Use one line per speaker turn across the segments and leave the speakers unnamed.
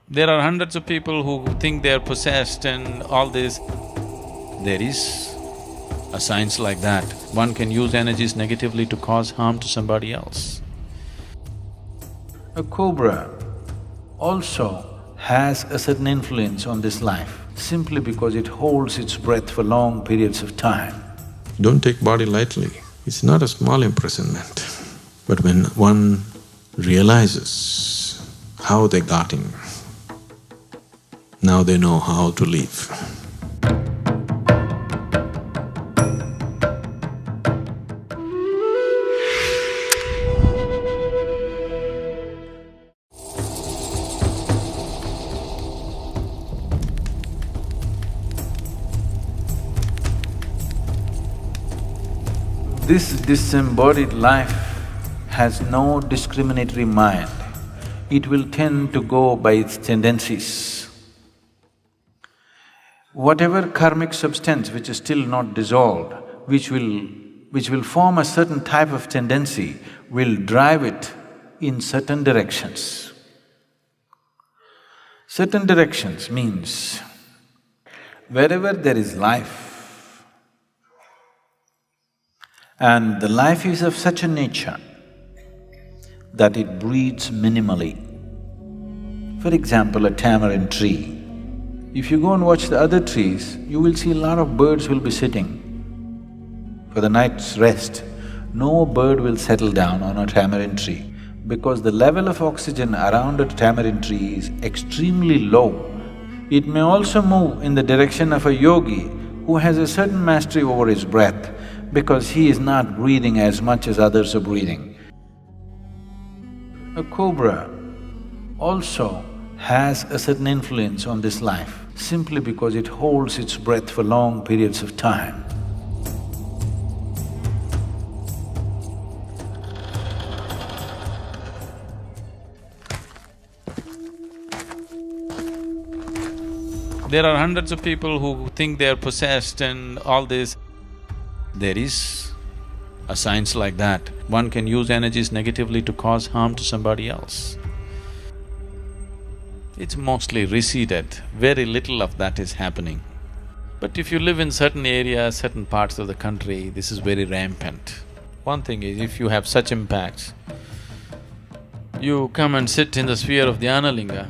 There are hundreds of people who think they are possessed and all this. There is a science like that. One can use energies negatively to cause harm to somebody else.
A cobra also has a certain influence on this life simply because it holds its breath for long periods of time.
Don't take body lightly. It's not a small imprisonment. But when one realizes how they got in, now they know how to live.
This disembodied life has no discriminatory mind. It will tend to go by its tendencies. Whatever karmic substance which is still not dissolved, which will form a certain type of tendency, will drive it in certain directions. Certain directions means wherever there is life, and the life is of such a nature that it breeds minimally. For example, a tamarind tree. If you go and watch the other trees, you will see a lot of birds will be sitting for the night's rest. No bird will settle down on a tamarind tree because the level of oxygen around a tamarind tree is extremely low. It may also move in the direction of a yogi who has a certain mastery over his breath because he is not breathing as much as others are breathing. A cobra also has a certain influence on this life simply because it holds its breath for long periods of time.
There are hundreds of people who think they are possessed and all this. There is a science like that. One can use energies negatively to cause harm to somebody else. It's mostly receded, very little of that is happening. But if you live in certain areas, certain parts of the country, this is very rampant. One thing is, if you have such impacts, you come and sit in the sphere of Dhyanalinga,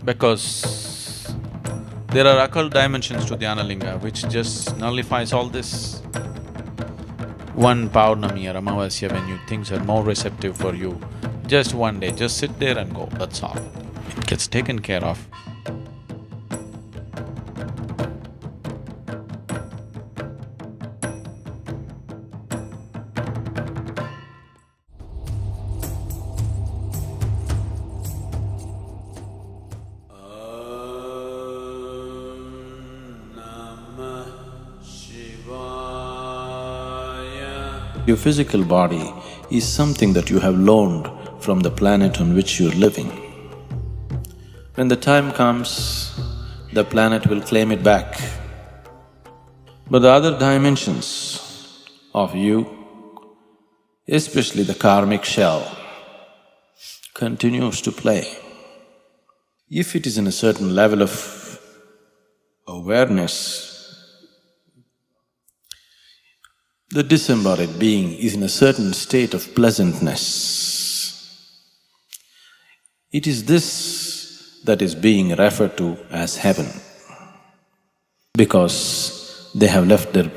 because there are occult dimensions to Dhyanalinga which just nullifies all this. One Paurnami or Amavasya when things are more receptive for you, just one day, just sit there and go, that's all. It gets taken care of.
Your physical body is something that you have loaned from the planet on which you're living. When the time comes, the planet will claim it back. But the other dimensions of you, especially the karmic shell, continues to play. If it is in a certain level of awareness, the disembodied being is in a certain state of pleasantness. It is this that is being referred to as heaven, because they have left their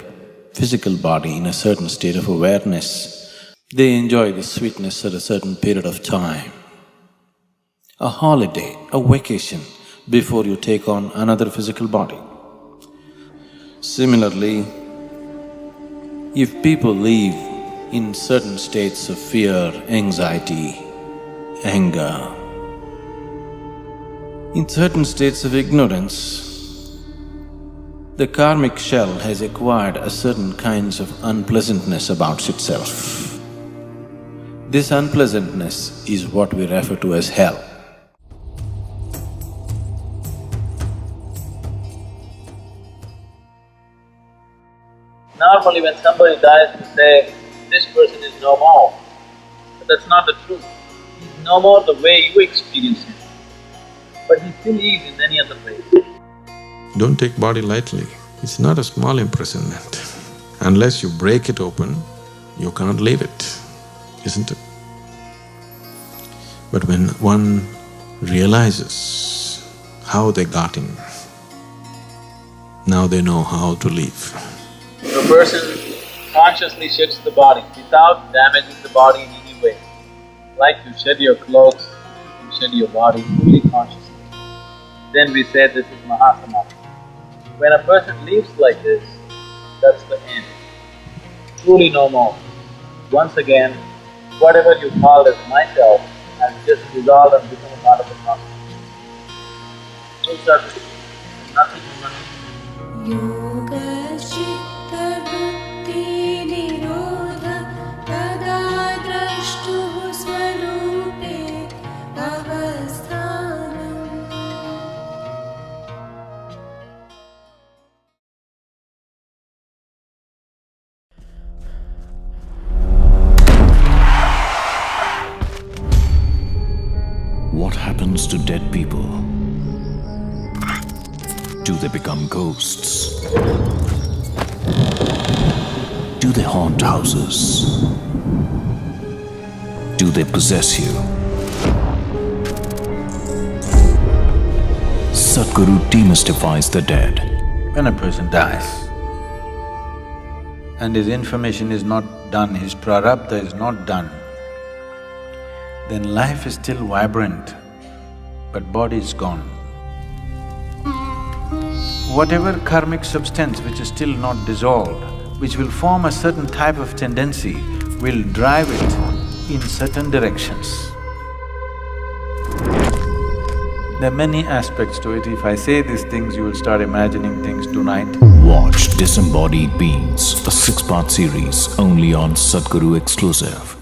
physical body in a certain state of awareness. They enjoy the sweetness at a certain period of time. A holiday, a vacation, before you take on another physical body. Similarly, if people live in certain states of fear, anxiety, anger, in certain states of ignorance, the karmic shell has acquired a certain kinds of unpleasantness about itself. This unpleasantness is what we refer to as hell.
Normally when somebody dies, we say, this person is no more. But that's not the truth. He's no more the way you experience him, but he still is in any other way.
Don't take body lightly. It's not a small imprisonment. Unless you break it open, you can't leave it, isn't it? But when one realizes how they got in, now they know how to leave.
If a person consciously sheds the body without damaging the body in any way, like you shed your clothes, you shed your body fully consciously, then we say this is Mahasamadhi. When a person lives like this, that's the end. Truly no more. Once again, whatever you called as myself has just dissolved and become a part of the cosmos. Full circle. Nothing but
योगश्चित्तवृत्ति निरोध तदा द्रष्टुः स्वरूपे अवस्थानम्।
What happens to dead people? Do they become ghosts? Do they haunt houses? Do they possess you? Sadhguru demystifies the dead.
When a person dies and his information is not done, his prarabdha is not done, then life is still vibrant, but body is gone. Whatever karmic substance which is still not dissolved, which will form a certain type of tendency, will drive it in certain directions. There are many aspects to it. If I say these things, you will start imagining things tonight.
Watch Disembodied Beings, a 6-part series only on Sadhguru Exclusive.